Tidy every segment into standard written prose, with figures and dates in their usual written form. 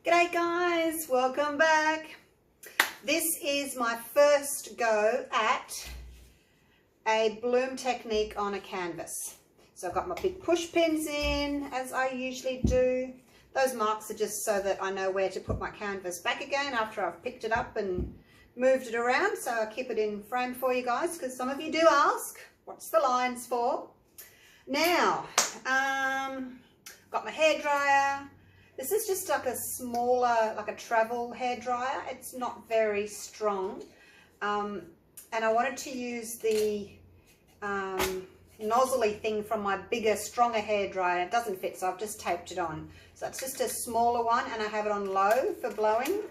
G'day guys, welcome back. This is my first go at a bloom technique on a canvas. So I've got my big push pins in, as I usually do. Those marks are just so that I know where to put my canvas back again after I've picked it up and moved it around. So I'll keep it in frame for you guys, because some of you do ask, what's the lines for? Now, got my hairdryer. This is just like a smaller, like a travel hairdryer. It's not very strong. And I wanted to use the nozzly thing from my bigger, stronger hairdryer. It doesn't fit, so I've just taped it on. So it's just a smaller one, and I have it on low for blowing.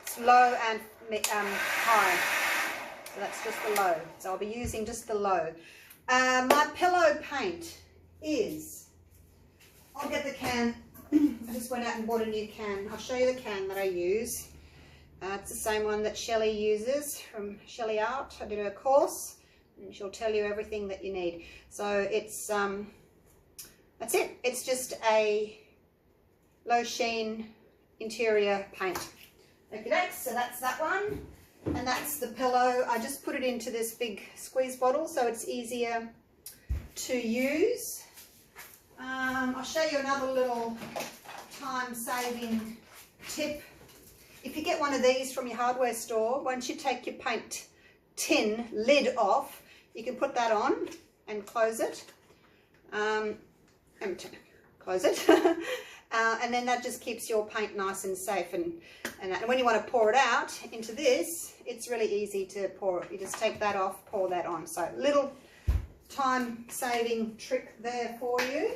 It's low and high. So that's just the low. So I'll be using just the low. My pillow paint is... I'll get the can. I just went out and bought a new can. I'll show you the can that I use. It's the same one that Shelley uses from Sheleeart. I did her course, and she'll tell you everything that you need. So it's that's it. It's just a low sheen interior paint. Okay, so that's that one, and that's the pillow. I just put it into this big squeeze bottle so it's easier to use. I'll show you another little time-saving tip. If you get one of these from your hardware store, once you take your paint tin lid off, you can put that on and close it. Close it. And then that just keeps your paint nice and safe. And when you want to pour it out into this, it's really easy to pour it. You just take that off, pour that on. So little time-saving trick there for you.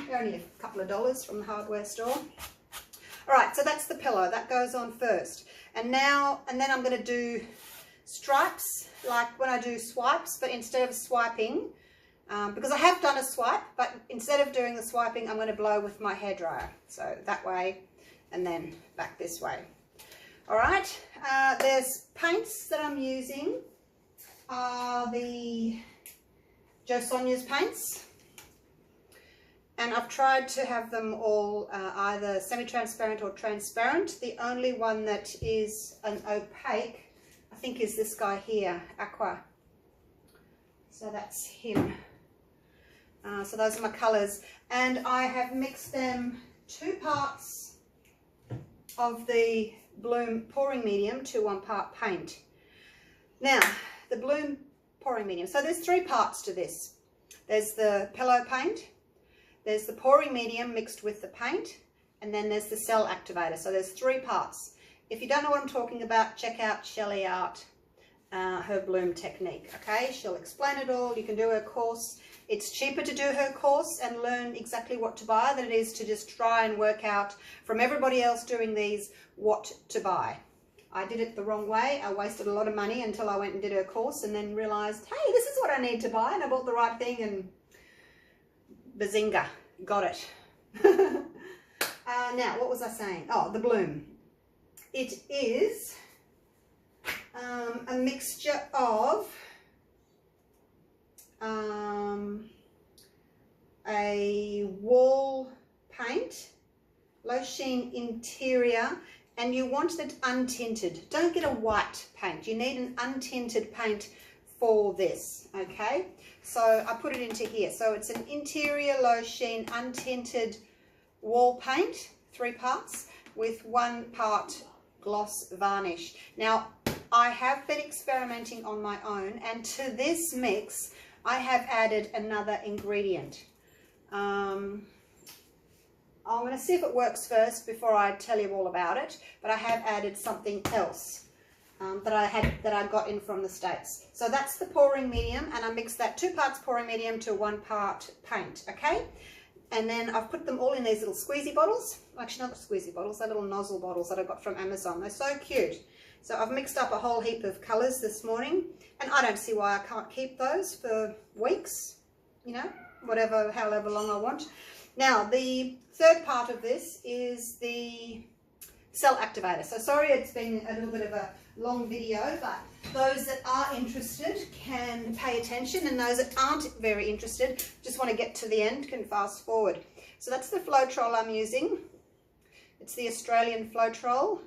They're only a couple of dollars from the hardware store. All right, so that's the pillow. That goes on first. And then I'm going to do stripes, like when I do swipes, but instead of swiping, because I have done a swipe, but instead of doing the swiping, I'm going to blow with my hairdryer. So that way, and then back this way. All right, there's paints that I'm using. The Jo Sonia's paints. And I've tried to have them all either semi-transparent or transparent. The only one that is an opaque, I think, is this guy here, Aqua. So that's him. So those are my colours. And I have mixed them 2 parts of the bloom pouring medium to 1 part paint. Now, the bloom pouring medium. So there's 3 parts to this. There's the pillow paint. There's the pouring medium mixed with the paint, and then there's the cell activator. So there's 3 parts. If you don't know what I'm talking about, check out Sheleeart, her bloom technique, okay? She'll explain it all. You can do her course. It's cheaper to do her course and learn exactly what to buy than it is to just try and work out from everybody else doing these what to buy. I did it the wrong way. I wasted a lot of money until I went and did her course and then realized, hey, this is what I need to buy, and I bought the right thing, and bazinga, got it. Now, what was I saying? Oh, the bloom. It is a mixture of a wall paint, low sheen interior, and you want it untinted. Don't get a white paint. You need an untinted paint for this, okay? So I put it into here. So it's an interior low sheen untinted wall paint, 3 parts, with 1 part gloss varnish. Now, I have been experimenting on my own, and to this mix I have added another ingredient. I'm going to see if it works first before I tell you all about it, but I have added something else that I got in from the States. So that's the pouring medium, and I mixed that 2 parts pouring medium to 1 part paint, okay? And then I've put them all in these little squeezy bottles. Actually, not squeezy bottles, they're little nozzle bottles that I got from Amazon. They're so cute. So I've mixed up a whole heap of colours this morning, and I don't see why I can't keep those for weeks, you know, however long I want. Now, the 3rd part of this is the cell activator. So sorry it's been a little bit of a long video, but those that are interested can pay attention, and those that aren't very interested, just want to get to the end, can fast forward. So that's the flow troll I'm using. It's the Australian Floetrol.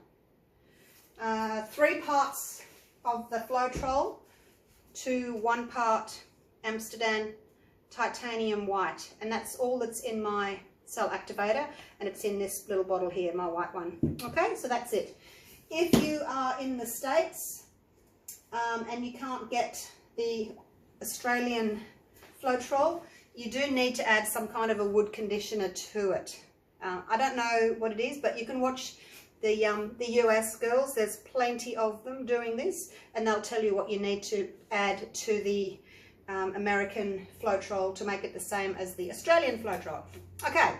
3 parts of the Floetrol to 1 part Amsterdam titanium white, and that's all that's in my cell activator, and it's in this little bottle here, my white one. Okay, so that's it. If you are in the States and you can't get the Australian Floetrol, you do need to add some kind of a wood conditioner to it. I don't know what it is, but you can watch the US girls. There's plenty of them doing this, and they'll tell you what you need to add to the American Floetrol to make it the same as the Australian Floetrol. Okay,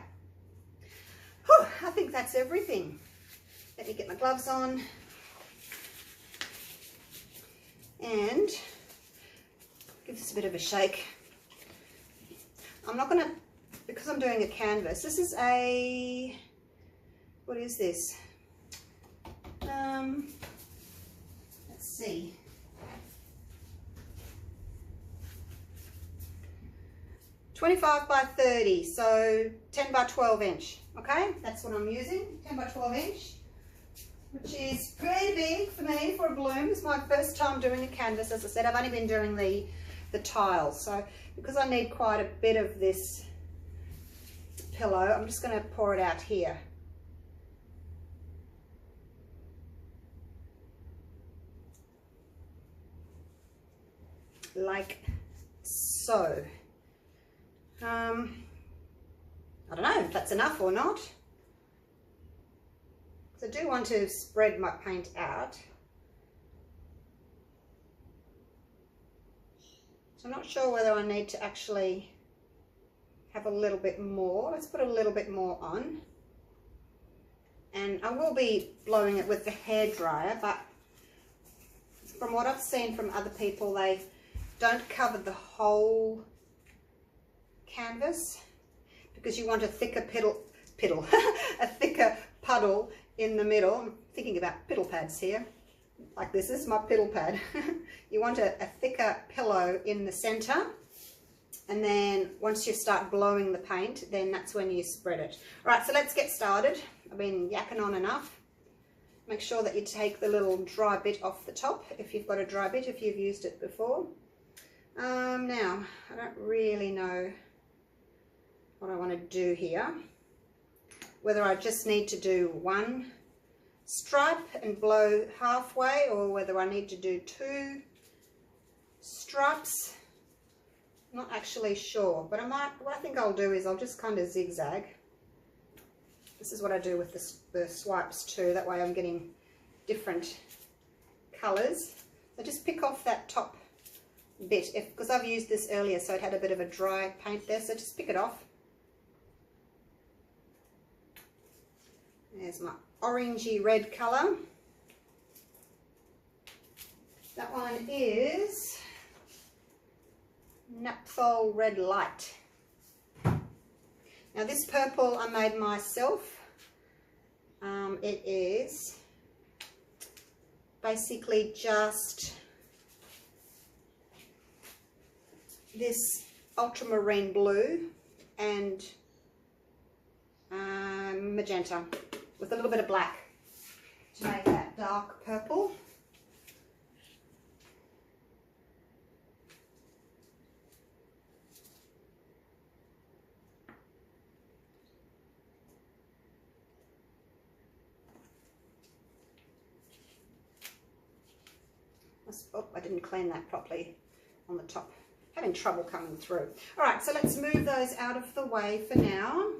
whew, I think that's everything. Let me get my gloves on and give this a bit of a shake. I'm not going to, because I'm doing a canvas, this is a, what is this? Let's see. .25 by 30, so 10 by 12 inch. Okay, that's what I'm using, 10 by 12 inch, which is pretty big for me for a bloom. It's my first time doing a canvas. As I said, I've only been doing the tiles, so because I need quite a bit of this pillow, I'm just going to pour it out here. Like so. I don't know if that's enough or not, because I do want to spread my paint out. So I'm not sure whether I need to actually have a little bit more. Let's put a little bit more on. And I will be blowing it with the hairdryer, but from what I've seen from other people, they don't cover the whole canvas because you want a thicker a thicker puddle in the middle. I'm thinking about piddle pads here. Like this is my piddle pad. You want a thicker pillow in the center, and then once you start blowing the paint, then that's when you spread it. All right, so let's get started. I've been yakking on enough. Make sure that you take the little dry bit off the top if you've got a dry bit, if you've used it before. Now, I don't really know what I want to do here. Whether I just need to do 1 stripe and blow halfway, or whether I need to do 2 stripes. I'm not actually sure, but what I think I'll do is I'll just kind of zigzag. This is what I do with the swipes too, that way I'm getting different colours. So just pick off that top bit, because I've used this earlier, so it had a bit of a dry paint there, so just pick it off. There's my orangey red colour. That one is Naphthol Red Light. Now this purple I made myself. It is basically just this ultramarine blue and magenta with a little bit of black to make that dark purple. Oh, I didn't clean that properly on the top. Having trouble coming through. All right, so let's move those out of the way for now.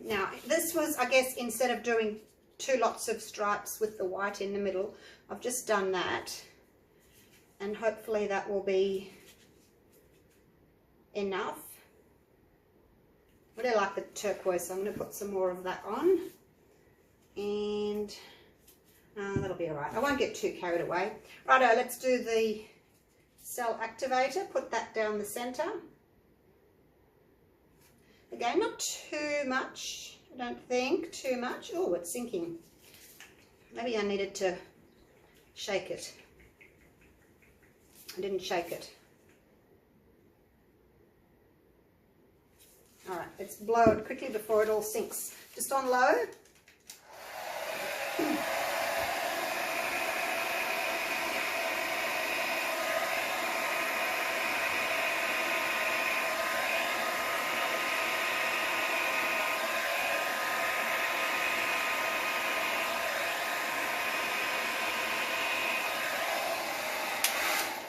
Now, this was, I guess, instead of doing 2 lots of stripes with the white in the middle, I've just done that. And hopefully that will be enough. I really like the turquoise, so I'm going to put some more of that on. And that'll be all right. I won't get too carried away. Righto, let's do the cell activator. Put that down the center. Again, not too much. I don't think too much. Oh, it's sinking. Maybe I needed to shake it. I didn't shake it. All right, let's blow it quickly before it all sinks. Just on low.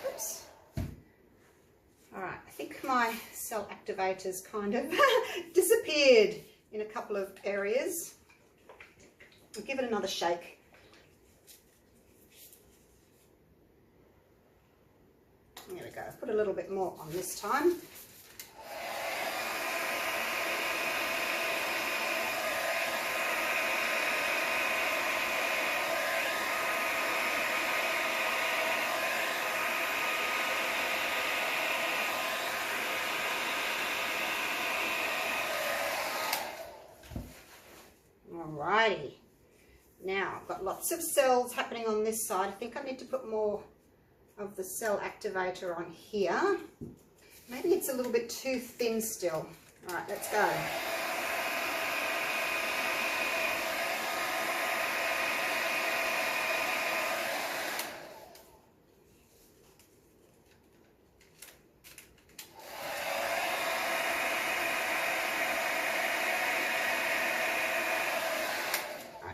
Oops. All right, I think my cell activators kind of disappeared in a couple of areas. I'll give it another shake. There we go. Put a little bit more on this time. Alrighty, now I've got lots of cells happening on this side. I think I need to put more of the cell activator on here. Maybe it's a little bit too thin still. Alright, let's go.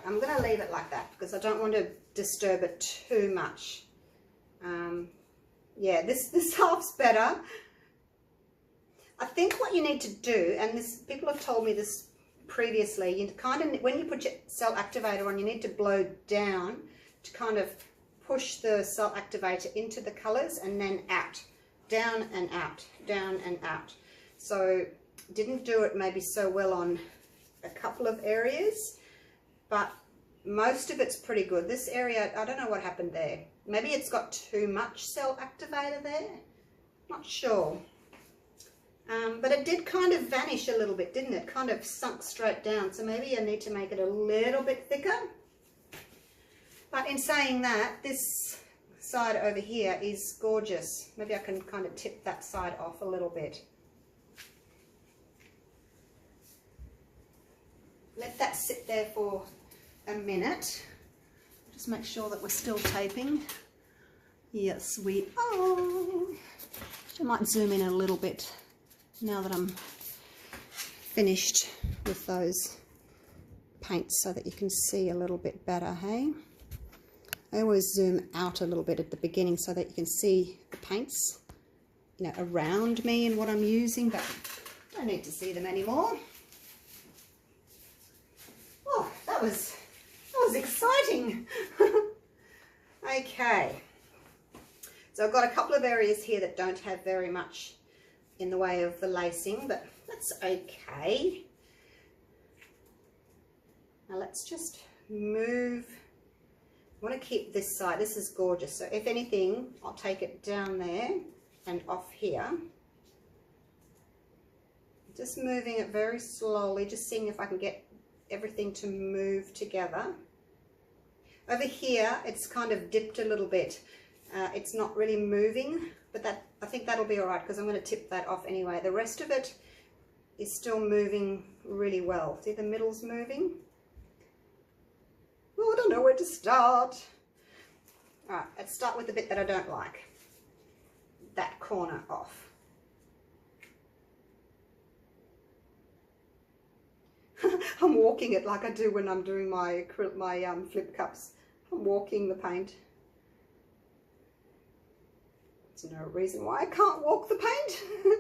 I'm going to leave it like that because I don't want to disturb it too much. Yeah, this half's better. I think what you need to do, and this people have told me this previously, you kind of, when you put your cell activator on, you need to blow down to kind of push the cell activator into the colors and then out, down and out, down and out. So didn't do it maybe so well on a couple of areas, but most of it's pretty good. This area, I don't know what happened there. Maybe it's got too much cell activator there. Not sure. But it did kind of vanish a little bit, didn't it? Kind of sunk straight down. So maybe I need to make it a little bit thicker. But in saying that, this side over here is gorgeous. Maybe I can kind of tip that side off a little bit. Let that sit there for a minute. Just make sure that we're still taping. Yes, we are. I might zoom in a little bit now that I'm finished with those paints so that you can see a little bit better, hey? I always zoom out a little bit at the beginning so that you can see the paints, you know, around me and what I'm using, but I don't need to see them anymore. Oh, that was exciting. Okay, so I've got a couple of areas here that don't have very much in the way of the lacing, but that's okay. Now let's just move. I want to keep this side. This is gorgeous, so if anything, I'll take it down there and off here. Just moving it very slowly, just seeing if I can get everything to move together. Over here, it's kind of dipped a little bit. It's not really moving, but I think that'll be all right because I'm going to tip that off anyway. The rest of it is still moving really well. See, the middle's moving. Oh, I don't know where to start. All right, let's start with the bit that I don't like. That corner off. I'm walking it like I do when I'm doing my flip cups. I'm walking the paint. There's no reason why I can't walk the paint.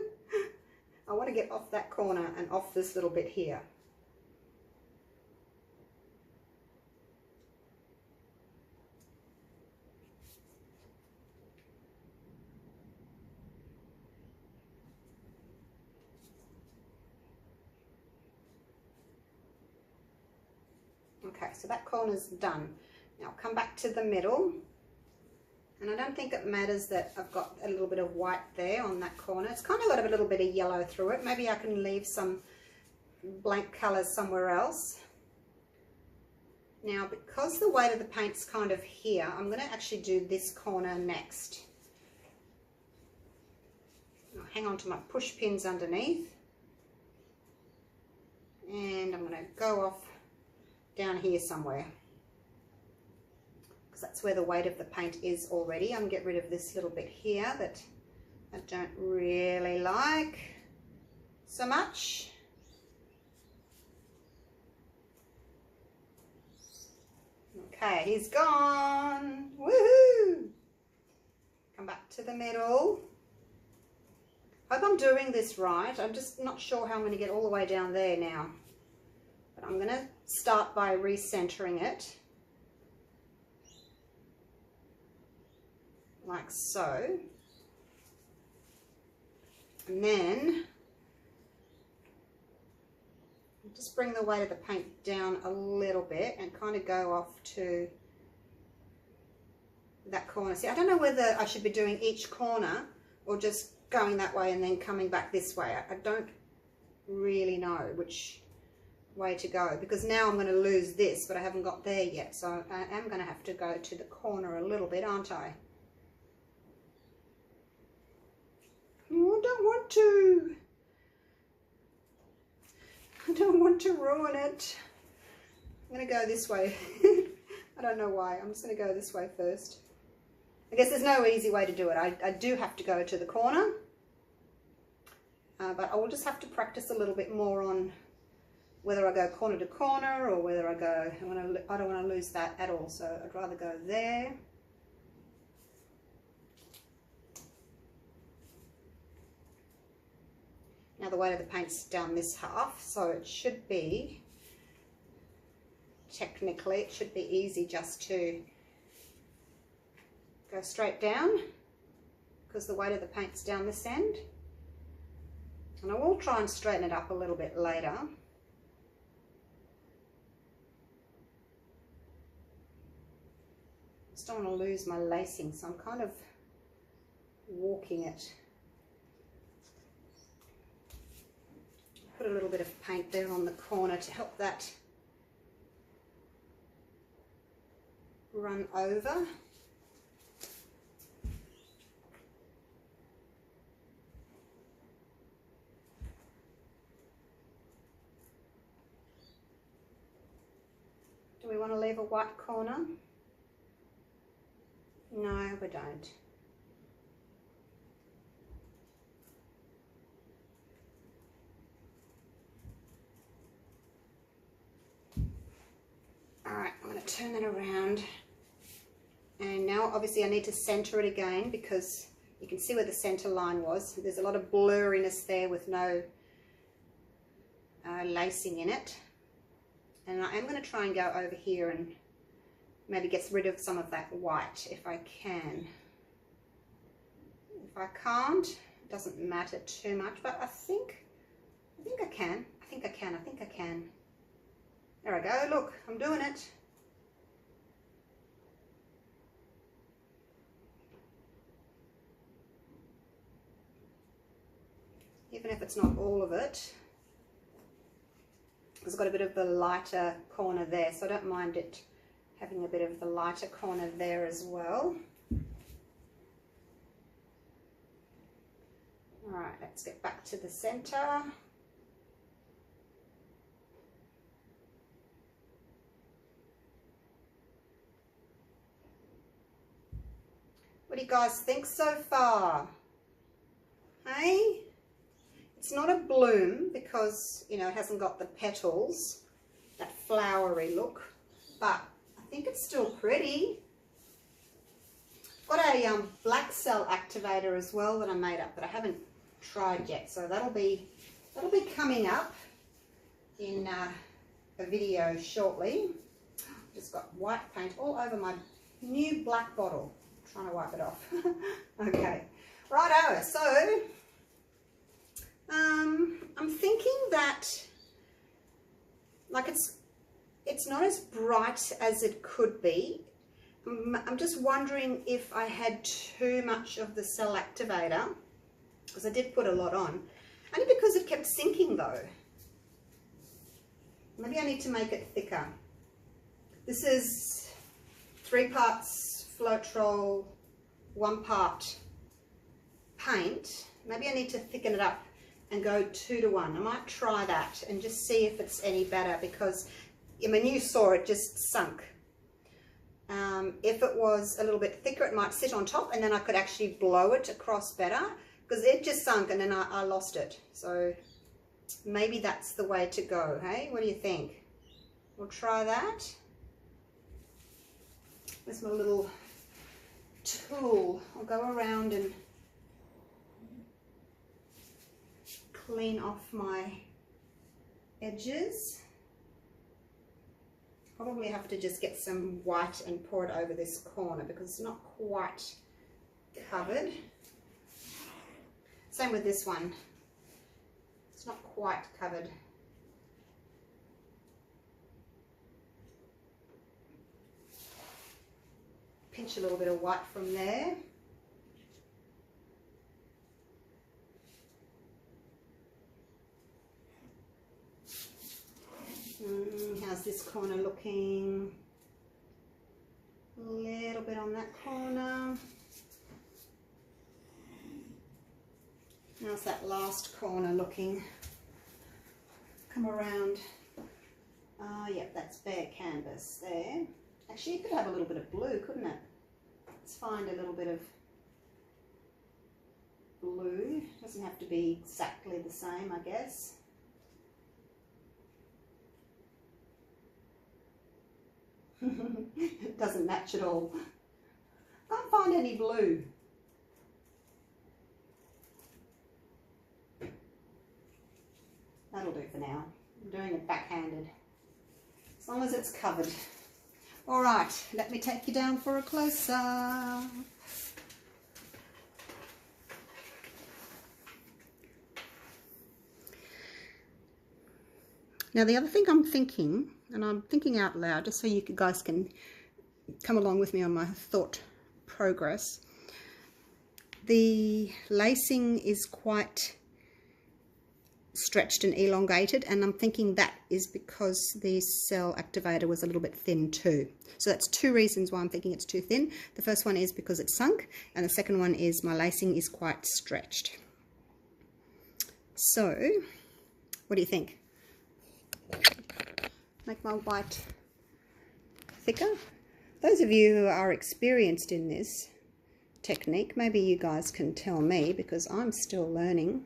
I want to get off that corner and off this little bit here. Okay, so that corner's done. Now come back to the middle. And I don't think it matters that I've got a little bit of white there on that corner. It's kind of got a little bit of yellow through it. Maybe I can leave some blank colours somewhere else. Now, because the weight of the paint's kind of here, I'm going to actually do this corner next. I'll hang on to my push pins underneath. going to go off down here somewhere, because that's where the weight of the paint is already. I'm going to get rid of this little bit here that I don't really like so much. Okay, he's gone. Woohoo! Come back to the middle. Hope I'm doing this right. I'm just not sure how I'm going to get all the way down there now. But I'm going to start by recentering it. Like so. And then just bring the weight of the paint down a little bit and kind of go off to that corner. See, I don't know whether I should be doing each corner or just going that way and then coming back this way. I don't really know which way to go, because now I'm going to lose this, but I haven't got there yet. So I am going to have to go to the corner a little bit, aren't I? Oh, I don't want to. I don't want to ruin it. I'm going to go this way. I don't know why. I'm just going to go this way first. I guess there's no easy way to do it. I do have to go to the corner. But I will just have to practice a little bit more on whether I go corner to corner or whether I go... I don't want to lose that at all. So I'd rather go there. Now the weight of the paint's down this half, so it should be, technically, it should be easy just to go straight down, because the weight of the paint's down this end. And I will try and straighten it up a little bit later. Just don't want to lose my lacing, so I'm kind of walking it. Put a little bit of paint there on the corner to help that run over. Do we want to leave a white corner? No, we don't. Alright, I'm going to turn that around, and now obviously I need to center it again, because you can see where the center line was. There's a lot of blurriness there with no lacing in it, and I am going to try and go over here and maybe get rid of some of that white if I can. If I can't, it doesn't matter too much, but I think I can. I think I can. There I go, look, I'm doing it. Even if it's not all of it, because I've got a bit of the lighter corner there, so I don't mind it having a bit of the lighter corner there as well. Alright, let's get back to the center. What do you guys think so far? Hey? It's not a bloom because, you know, it hasn't got the petals, that flowery look, but I think it's still pretty. Got a black cell activator as well that I made up, but I haven't tried yet, so that'll be coming up in a video shortly. Just got white paint all over my new black bottle. Trying to wipe it off. Okay, righto. So I'm thinking that, like, it's not as bright as it could be. I'm just wondering if I had too much of the cell activator, because I did put a lot on, only because it kept sinking though. Maybe I need to make it thicker. This is 3 parts Floetrol, 1 part paint. Maybe I need to thicken it up and go 2 to 1. I might try that and just see if it's any better, because I mean, you saw it just sunk. If it was a little bit thicker, it might sit on top and then I could actually blow it across better, because it just sunk and then I lost it. So maybe that's the way to go. Hey, what do you think? We'll try that. Where's my little tool? I'll go around and clean off my edges. Probably have to just get some white and pour it over this corner because it's not quite covered. Same with this one. It's not quite covered. Pinch a little bit of white from there. How's this corner looking? A little bit on that corner. How's that last corner looking? Come around. Oh, yep, that's bare canvas there. Actually, you could have a little bit of blue, couldn't it? Let's find a little bit of blue. Doesn't have to be exactly the same, I guess. It doesn't match at all. Can't find any blue. That'll do for now. I'm doing it backhanded. As long as it's covered. All right, let me take you down for a close-up. Now the other thing I'm thinking, and I'm thinking out loud just so you guys can come along with me on my thought progress. The lacing is quite stretched and elongated, and I'm thinking that is because the cell activator was a little bit thin too. So that's 2 reasons why I'm thinking it's too thin. The first one is because it's sunk, and the second one is my lacing is quite stretched. So what do you think? Make my white thicker. Those of you who are experienced in this technique, maybe you guys can tell me, because I'm still learning.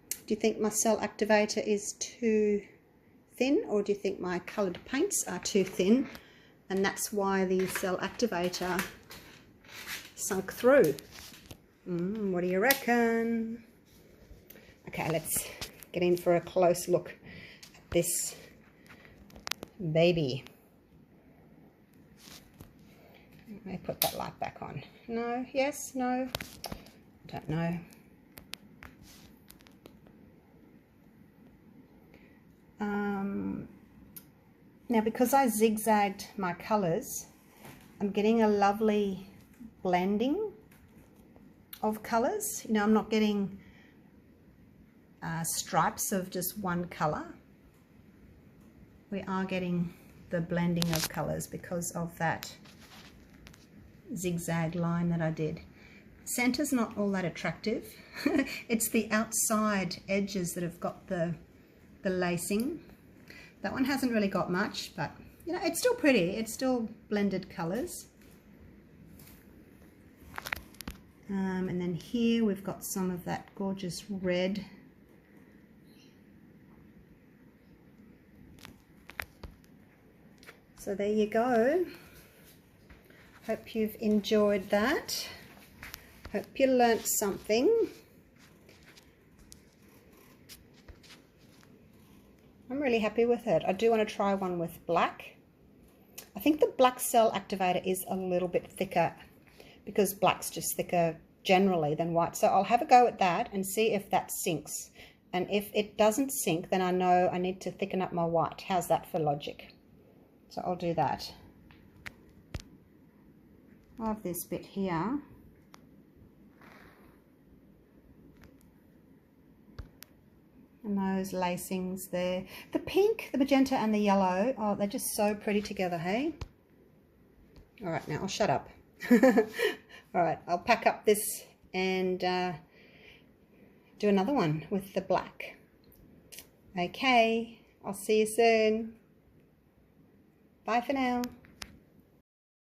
Do you think my cell activator is too thin, or do you think my coloured paints are too thin and that's why the cell activator sunk through? What do you reckon? Okay, let's get in for a close look at this baby. Let me put that light back on. No, yes, no, don't know. Now because I zigzagged my colours, I'm getting a lovely blending of colours. You know, I'm not getting stripes of just one colour. We are getting the blending of colours because of that zigzag line that I did. Centre's not all that attractive. It's the outside edges that have got the lacing. That one hasn't really got much, but you know, it's still pretty. It's still blended colours. And then here we've got some of that gorgeous red. So there you go. Hope you've enjoyed that. Hope you learnt something. I'm really happy with it. I do want to try one with black. I think the black cell activator is a little bit thicker because black's just thicker generally than white. So I'll have a go at that and see if that sinks. And if it doesn't sink, then I know I need to thicken up my white. How's that for logic? So I'll do that. I have this bit here. And those lacings there. The pink, the magenta and the yellow, oh, they're just so pretty together, hey? All right, now I'll shut up. All right, I'll pack up this and do another one with the black. Okay, I'll see you soon. Bye for now.